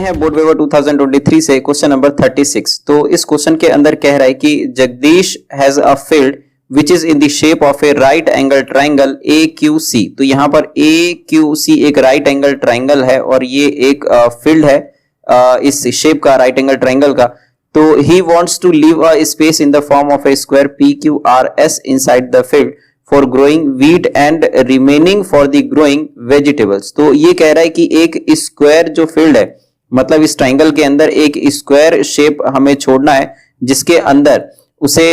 हैं board paper 2023 से question number 36। तो इस क्वेश्चन के अंदर कह रहा है कि Jagdish has a field which is in the shape of A right angle triangle AQC। तो यहाँ पर AQC एक राइट एंगल ट्राइंगल है और ये एक फील्ड है इस शेप का, राइट एंगल ट्राइंगल का। तो he wants to leave a space in the form of a square PQRS inside the field for growing wheat and remaining for the growing vegetables. तो ये कह रहा है कि एक स्क्वायर जो फील्ड है, मतलब इस ट्राइंगल के अंदर एक स्क्वायर शेप हमें छोड़ना है जिसके अंदर उसे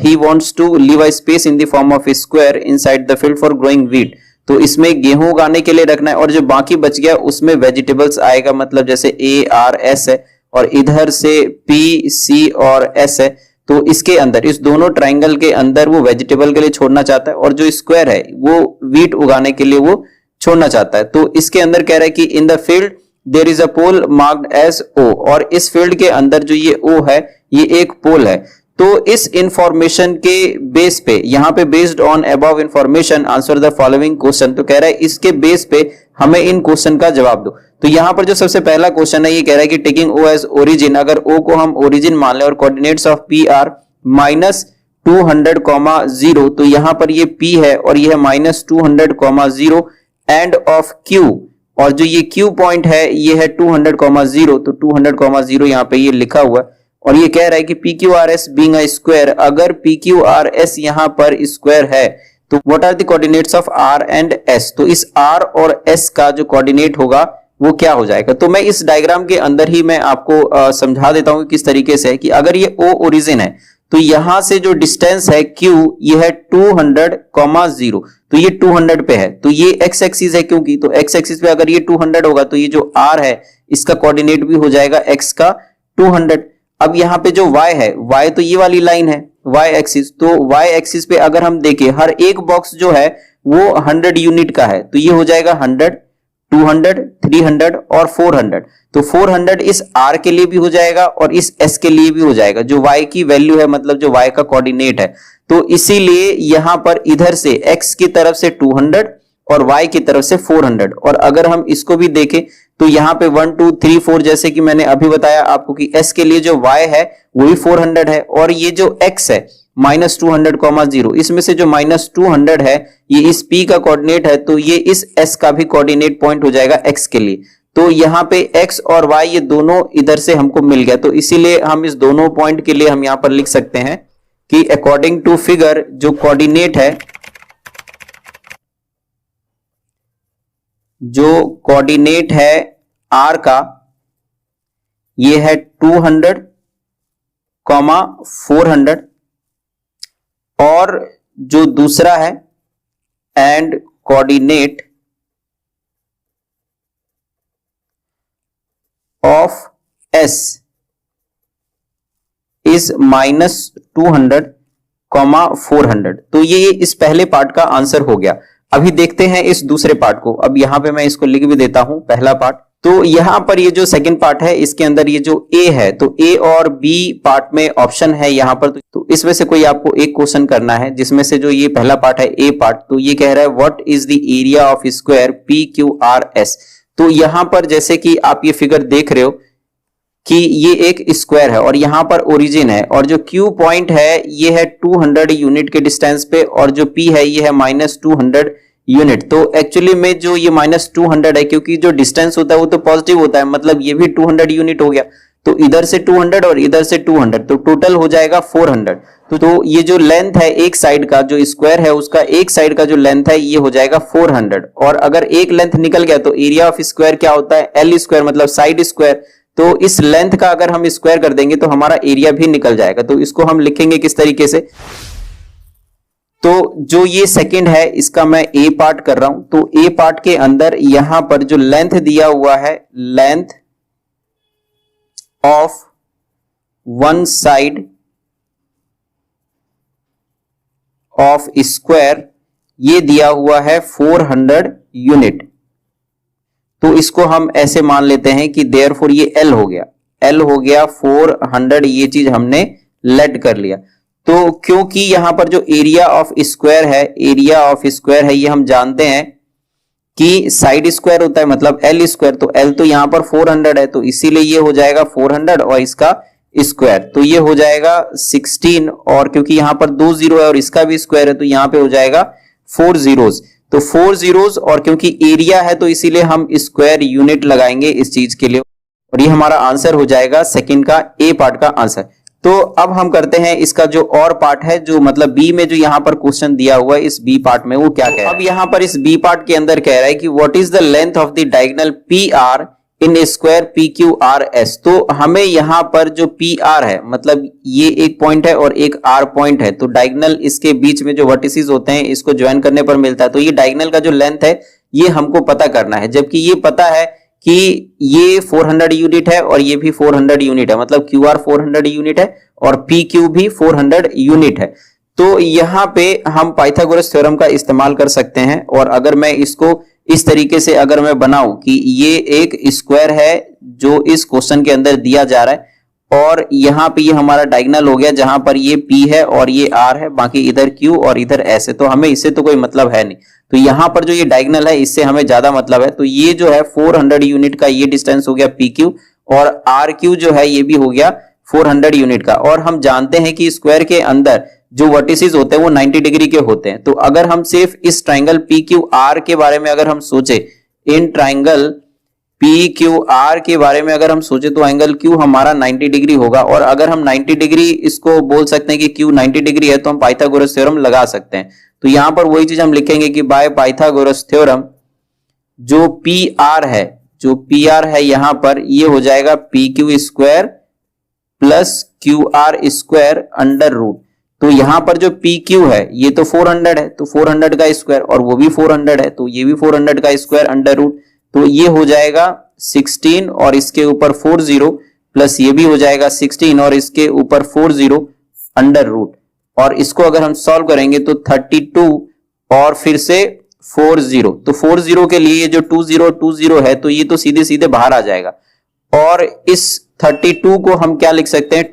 he wants to leave a space in the form of a square inside the field for growing wheat. तो इसमें गेहूं उगाने के लिए रखना है और जो बाकी बच गया उसमें वेजिटेबल्स आएगा, मतलब जैसे ARS है और इधर से PC और S है। तो इसके अंदर इस दोनों ट्राइंगल के अंदर वो वेजिटेबल के लिए छोड़ना चाहता है और जो स्क्वायर है वो व्हीट उगाने के लिए वो छोड़ना चाहता है। तो इसके अंदर कह रहा है कि in the field there is a pole marked as O, और इस फील्ड के अंदर जो ये O है ये एक पोल है। तो इस इंफॉर्मेशन के बेस पे, यहाँ पे based on above information answer the following question. तो कह रहा है इसके बेस पे हमें इन क्वेश्चन का जवाब दो। तो यहाँ पर जो सबसे पहला क्वेश्चन है ये कह रहा है कि टेकिंग O एज ओरिजिन, अगर O को हम ओरिजिन मान लें और कोऑर्डिनेट्स ऑफ P आर -200, तो यहाँ पर ये P है और ये है -200, एंड ऑफ Q, और जो ये Q पॉइंट है ये है 200, तो 200, यहाँ पे ये लिखा हुआ है। और ये कह रहा है कि PQRS बीइंग अ स्क्वायर, अगर PQRS यहाँ पर स्क्वायर है तो what are the coordinates of R and S। तो इस R और S का जो कोऑर्डिनेट होगा वो क्या हो जाएगा। तो मैं इस डायग्राम के अंदर ही मैं आपको समझा देता हूं किस तरीके से है कि अगर ये O ओरिजिन है तो यहां से जो डिस्टेंस है Q ये है 200, तो ये 200 पे है। तो ये x एक्सिस है, क्योंकि तो x एक्सिस पे अगर ये 200 होगा तो ये जो R है इसका कोऑर्डिनेट भी हो जाएगा x का 200। अब यहाँ पे जो y है, y तो ये वाली लाइन है y एक्सिस, तो y एक्सिस पे अगर हम देखें हर एक बॉक्स जो है वो 100 यूनिट का है। तो ये हो जाएगा 100, 200, 300 और 400। तो 400 इस R के लिए भी हो जाएगा और इस S के लिए भी हो जाएगा, जो y की वैल्यू है, मतलब जो y का कोऑर्डिनेट है। तो इसीलिए यहां पर इधर से x की तरफ से 200 और y की तरफ से 400। और अगर हम इसको भी देखें तो यहाँ पे 1 2 3 4, जैसे कि मैंने अभी बताया आपको कि S के लिए जो y है वो भी 400 है, और ये जो x है -200, इसमें से जो -200 है ये इस P का कोऑर्डिनेट है, तो ये इस S का भी कोऑर्डिनेट पॉइंट हो जाएगा x के लिए। तो यहाँ पे x और y ये दोनों इधर से हमको मिल गया, तो इसीलिए हम इस दोनों पॉइंट के लिए हम यहाँ पर लिख सकते हैं कि अकॉर्डिंग टू फिगर जो कोऑर्डिनेट है, जो कोऑर्डिनेट है R का ये है 200, 400, और जो दूसरा है and coordinate of S is -200, 400। तो ये इस पहले पार्ट का आंसर हो गया। अभी देखते हैं इस दूसरे पार्ट को। अब यहां पे मैं इसको लिख भी देता हूं, पहला पार्ट। तो यहां पर ये जो सेकंड पार्ट है इसके अंदर ये जो A है, तो A और B पार्ट में ऑप्शन है यहां पर। तो इसमें से कोई आपको एक क्वेश्चन करना है, जिसमें से जो ये पहला पार्ट है A पार्ट, तो ये कह रहा है what is the area of square PQRS। तो यहां पर जैसे कि आप ये फिगर देख रहे हो कि ये एक स्क्वायर है और यहां पर ओरिजिन है, और जो Q पॉइंट है ये है 200 यूनिट के डिस्टेंस पे, और जो P है ये है -200 यूनिट। तो एक्चुअली में जो ये -200 है, क्योंकि जो डिस्टेंस होता है वो तो पॉजिटिव होता है, मतलब ये भी 200 यूनिट हो गया। तो इधर से 200 और इधर से 200, तो टोटल हो जाएगा 400। तो ये जो लेंथ है एक साइड का, जो स्क्वायर है उसका एक साइड का जो लेंथ है ये हो जाएगा 400। और अगर एक लेंथ निकल गया तो एरिया ऑफ स्क्वायर क्या होता है, L स्क्वायर, मतलब साइड स्क्वायर। तो इस लेंथ का अगर हम स्क्वायर कर देंगे तो हमारा एरिया भी निकल जाएगा। तो इसको हम लिखेंगे किस तरीके से, तो जो ये सेकंड है इसका मैं A पार्ट कर रहा हूं। तो A पार्ट के अंदर यहां पर जो लेंथ दिया हुआ है, length of one side of square ये दिया हुआ है 400 यूनिट। तो इसको हम ऐसे मान लेते हैं कि देयरफॉर ये L हो गया, L हो गया 400, ये चीज हमने लेट कर लिया। तो क्योंकि यहां पर जो एरिया ऑफ स्क्वायर है, एरिया ऑफ स्क्वायर है, ये हम जानते हैं कि साइड स्क्वायर होता है मतलब एल स्क्वायर, तो एल तो यहाँ पर 400 है तो इसीलिए ये हो जाएगा 400 और इसका स्क्वायर, तो ये हो जाएगा 16, और क्योंकि यहाँ पर 2 जीरो है और इसका भी स्क्वायर है तो यहाँ पे हो जाएगा 4 जीरोस, तो 4 जीरोस, और क्योंकि एरिया है तो इसीलिए हम स्क्वायर यूनिट लगाएंगे इस चीज के लिए, और ये हमारा आंसर हो जाएगा सेकंड का ए पार्ट का आंसर। तो अब हम करते हैं इसका जो और पार्ट है, जो मतलब बी में जो यहाँ पर क्वेश्चन दिया हुआ है इस बी पार्ट में, वो क्या कह रहा है। अब यहाँ पर इस बी पार्ट के अंदर कह रहा है कि what is the length of the diagonal P R in a square P Q R S. तो हमें यहाँ पर जो पी आर है मतलब ये एक पॉइंट है और एक आर पॉइंट है, तो डायगोनल इसके बीच में जो वर्टिसेस होते हैं इसको ज्वाइन करने पर मिलता है, तो ये डायगोनल का जो लेंथ है ये हमको पता करना है, जबकि ये पता है कि ये 400 यूनिट है और ये भी 400 यूनिट है, मतलब क्यू आर 400 यूनिट है और पी क्यू भी 400 यूनिट है। तो यहाँ पे हम पाइथागोरस थ्योरम का इस्तेमाल कर सकते हैं, और अगर मैं इसको इस तरीके से अगर मैं बनाऊं कि ये एक स्क्वायर है जो इस क्वेश्चन के अंदर दिया जा रहा है, और यहाँ पे ये हमारा डायगोनल हो गया जहां पर ये P है और ये R है, बाकी इधर Q और इधर S है, तो हमें इससे तो कोई मतलब है नहीं, तो यहाँ पर जो ये डायगोनल है इससे हमें ज्यादा मतलब है, तो ये जो है 400 यूनिट का ये डिस्टेंस हो गया PQ, और RQ जो है ये भी हो गया 400 यूनिट का। और हम जानते हैं कि स्क्वायर के अंदर जो वर्टिसेस होते हैं वो 90 डिग्री के होते हैं, तो अगर हम सिर्फ इस ट्राइंगल PQR के बारे में अगर हम सोचे, इन ट्राइंगल PQR के बारे में अगर हम सोचे तो एंगल Q हमारा 90 डिग्री होगा, और अगर हम 90 डिग्री इसको बोल सकते हैं कि Q 90 डिग्री है तो हम पाइथागोरस थ्योरम लगा सकते हैं। तो यहां पर वही चीज हम लिखेंगे कि बाय पाइथागोरस थ्योरम जो PR है, जो PR है यहां पर ये हो जाएगा PQ square plus QR square under root. तो यहां पर जो PQ है ये तो 400 है, तो 400 का स्क्वायर, और वो भी 400 है तो ये भी 400 का स्क्वायर अंडर रूट, तो ये हो जाएगा 16 और इसके ऊपर 40 प्लस ये भी हो जाएगा 16 और इसके ऊपर 40 अंडर रूट, और इसको अगर हम सॉल्व करेंगे तो 32 और फिर से 40, तो 40 के लिए ये जो 20 है तो ये तो सीधे सीधे बाहर आ जाएगा, और इस 32 को हम क्या लिख सकते हैं,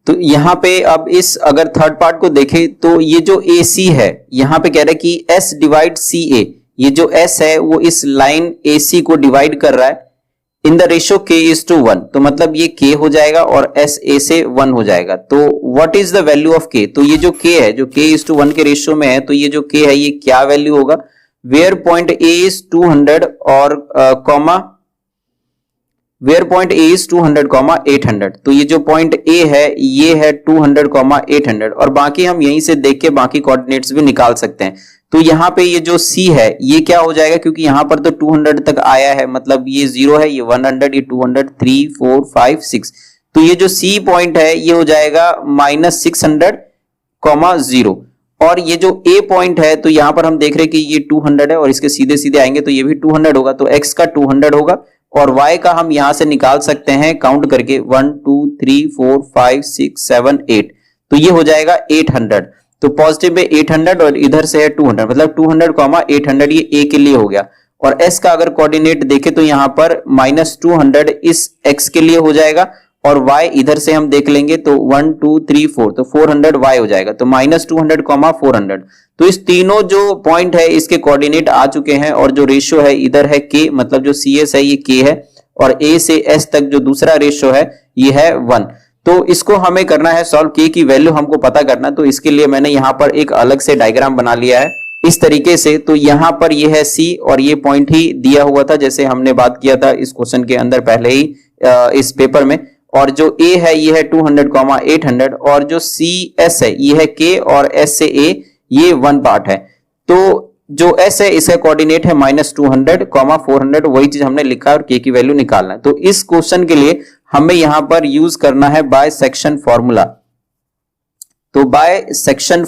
तो यहां पे अब इस अगर थर्ड पार्ट को देखें तो ये जो AC है यहां पे कह रहा है कि S डिवाइड CA, ये जो S है वो इस लाइन AC को डिवाइड कर रहा है इन द रेशियो K:1, तो मतलब ये K हो जाएगा और S A से 1 हो जाएगा। तो what is the value of K, तो ये जो K है जो K:1 के रेशियो में है, तो ये जो K है ये क्या वैल्यू होगा, वेयर पॉइंट A इज 200 और comma where point A is 200 800, तो ये जो पॉइंट A है ये है 200 800, और बाकी हम यहीं से देख के बाकी कोऑर्डिनेट्स भी निकाल सकते हैं। तो यहाँ पे ये जो C है ये क्या हो जाएगा, क्योंकि यहाँ पर तो 200 तक आया है, मतलब ये 0 है, ये 100, ये 200, 3 4 5 6, तो ये जो C पॉइंट है ये हो जाएगा -600, 0, और ये जो A पॉइंट है तो यहाँ पर हम देख रहे हैं कि ये 200 है और इसके सीधे सीधे आएंगे तो ये भी 200 होगा, तो X का 200 होगा, और Y का हम यहां से निकाल सकते हैं काउंट करके 1 2 3 4 5 6 7 8, तो ये हो जाएगा 800, तो पॉजिटिव में 800 और इधर से है 200, मतलब 200 800 ये A के लिए हो गया। और S का अगर कोऑर्डिनेट देखें तो यहाँ पर -200 इस X के लिए हो जाएगा, और Y इधर से हम देख लेंगे तो 1 2 3 4, तो 400 Y हो जाएगा, तो -200 400, तो इस तीनों जो पॉइंट है इसके कोऑर्डिनेट आ चुके हैं, और जो रेशियो है इधर है K, मतलब जो CS है ये K है, और A से S तक जो दूसरा रेशियो है ये है 1। तो इसको हमें करना है सॉल्व, K की वैल्यू हमको पता करना, तो इसके लिए मैंने यहाँ पर एक अलग से डायग्राम बना लिया है इस तरीके से। तो यहाँ पर ये है C और ये पॉइंट ही दिया हुआ था जैसे हमने बात किया था इस क्वेश्चन के अंदर पहले ही इस पेपर में, और जो A है ये है 200 800, और जो CS है ये है K और S से A ये 1 पार्ट है। तो जो S है इसका कोऑर्डिनेट है -200 400, वही चीज हमने लिखा और K की वैल्यू निकालना है। तो इस क्वेश्चन के लिए हमें यहां पर यूज करना है बाय सेक्शन फॉर्मूला। तो बाय सेक्शन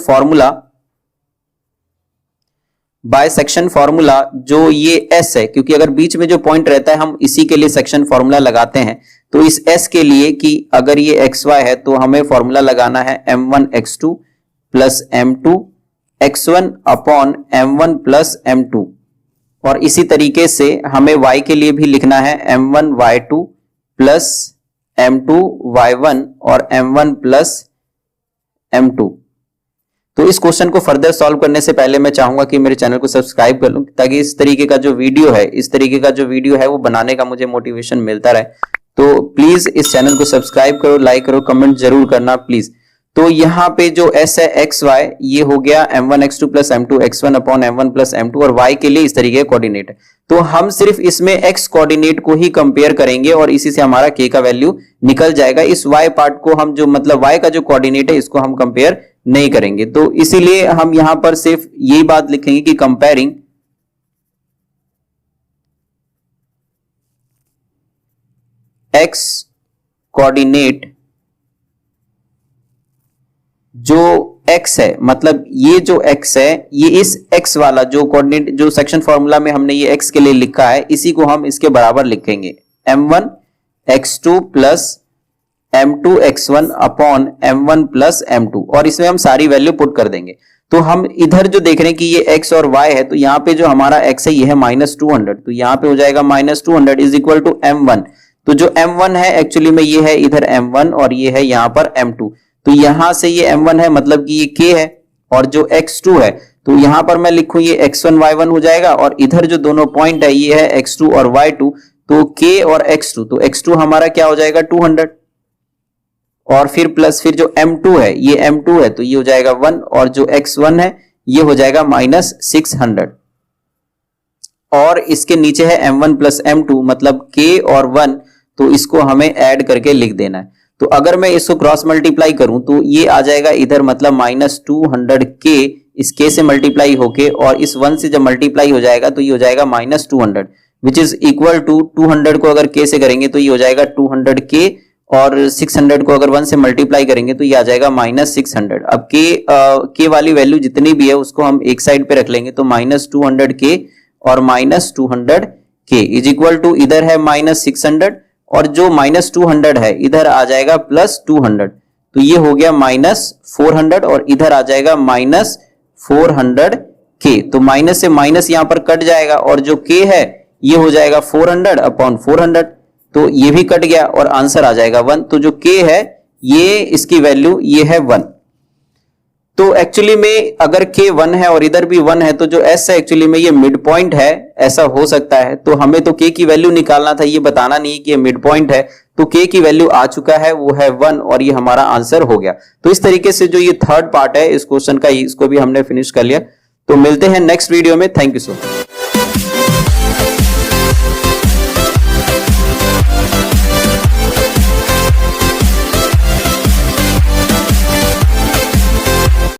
फॉर्मूला जो ये S है, क्योंकि अगर बीच में जो पॉइंट रहता है हम इसी के लिए सेक्शन फॉर्मूला लगाते हैं, तो इस S के लिए कि अगर ये XY है तो हमें फॉर्मूला लगाना है M1 X2 plus M2 X1 upon M1 plus M2, और इसी तरीके से हमें Y के लिए भी लिखना है M1 Y2 plus M2 Y1 और M1 प्लस M2। तो इस क्वेश्चन को फर्दर सॉल्व करने से पहले मैं चाहूंगा कि मेरे चैनल को सब्सक्राइब कर लूं, ताकि इस तरीके का जो वीडियो है वो बनाने का मुझे मोटिवेशन मिलता रहे। तो प्लीज इस चैनल को सब्सक्राइब करो, लाइक करो, कमेंट जरूर करना प्लीज। तो यहाँ पे जो s है एक्स वाई, ये हो गया m1 x2 plus m2 x1 upon m1 plus m2, और y के लिए इस तरीके का कोऑर्डिनेट है। तो हम सिर्फ इसमें x कोऑर्डिनेट को ही कंपेयर करेंगे और इसी से हमारा k का वैल्यू निकल जाएगा। इस y पार्ट को हम जो मतलब y का जो कोऑर्डिनेट है इसको हम कंपेयर नहीं करेंगे। तो इसीलिए हम यहां पर सिर्फ यही बात लिखेंगे कि कंपेयरिंग x कोऑर्डिनेट जो x है, मतलब ये जो x है ये इस x वाला जो कोऑर्डिनेट जो सेक्शन फॉर्मूला में हमने ये x के लिए लिखा है, इसी को हम इसके बराबर लिखेंगे m1 x2 plus m2 x1 upon m1 plus m2, और इसमें हम सारी वैल्यू पुट कर देंगे। तो हम इधर जो देख रहे हैं कि ये x और y है, तो यहाँ पे जो हमारा x है ये है -200, तो यहाँ पे हो जाएगा -200 इज इक्वल टू m1। तो जो m1 है एक्चुअली में ये है इधर m1 और ये है यहाँ पर m2। तो यहां से ये m1 है मतलब कि ये k है, और जो x2 है तो यहां पर मैं लिखूं ये x1 y1 हो जाएगा, और इधर जो दोनों पॉइंट है ये है x2 और y2, तो k और x2, तो x2 हमारा क्या हो जाएगा 200, और फिर प्लस फिर जो m2 है ये m2 है तो ये हो जाएगा 1, और जो x1 है ये हो जाएगा -600, और इसके नीचे है m1 प्लस m2 मतलब k और 1, तो इसको हमें ऐड करके लिख देना है। तो अगर मैं इसको क्रॉस मल्टीप्लाई करूं तो ये आ जाएगा इधर मतलब -200k, इस k से मल्टीप्लाई होके, और इस 1 से जब मल्टीप्लाई हो जाएगा तो ये हो जाएगा -200 विच इज इक्वल टू 200 को अगर k से करेंगे तो ये हो जाएगा 200k, और 600 को अगर 1 से मल्टीप्लाई करेंगे तो ये आ जाएगा -600। अब k वाली वैल्यू जितनी भी है उसको हम एक साइड पे रख लेंगे, तो -200k और -200k इज इक्वल टू इधर है -600, और जो -200 है इधर आ जाएगा +200, तो ये हो गया -400, और इधर आ जाएगा -400k। तो माइनस से माइनस यहां पर कट जाएगा, और जो k है ये हो जाएगा 400 अपॉन 400, तो ये भी कट गया और आंसर आ जाएगा 1। तो जो k है ये इसकी वैल्यू ये है 1। तो एक्चुअली में अगर k 1 है और इधर भी 1 है तो जो s है एक्चुअली में ये मिड पॉइंट है, ऐसा हो सकता है। तो हमें तो k की वैल्यू निकालना था, ये बताना नहीं कि ये मिड पॉइंट है। तो k की वैल्यू आ चुका है, वो है 1, और ये हमारा आंसर हो गया। तो इस तरीके से जो ये थर्ड पार्ट है इस क्वेश्चन का, इसको भी हमने फिनिश कर लिया। तो मिलते हैं नेक्स्ट वीडियो में। Thank you so much.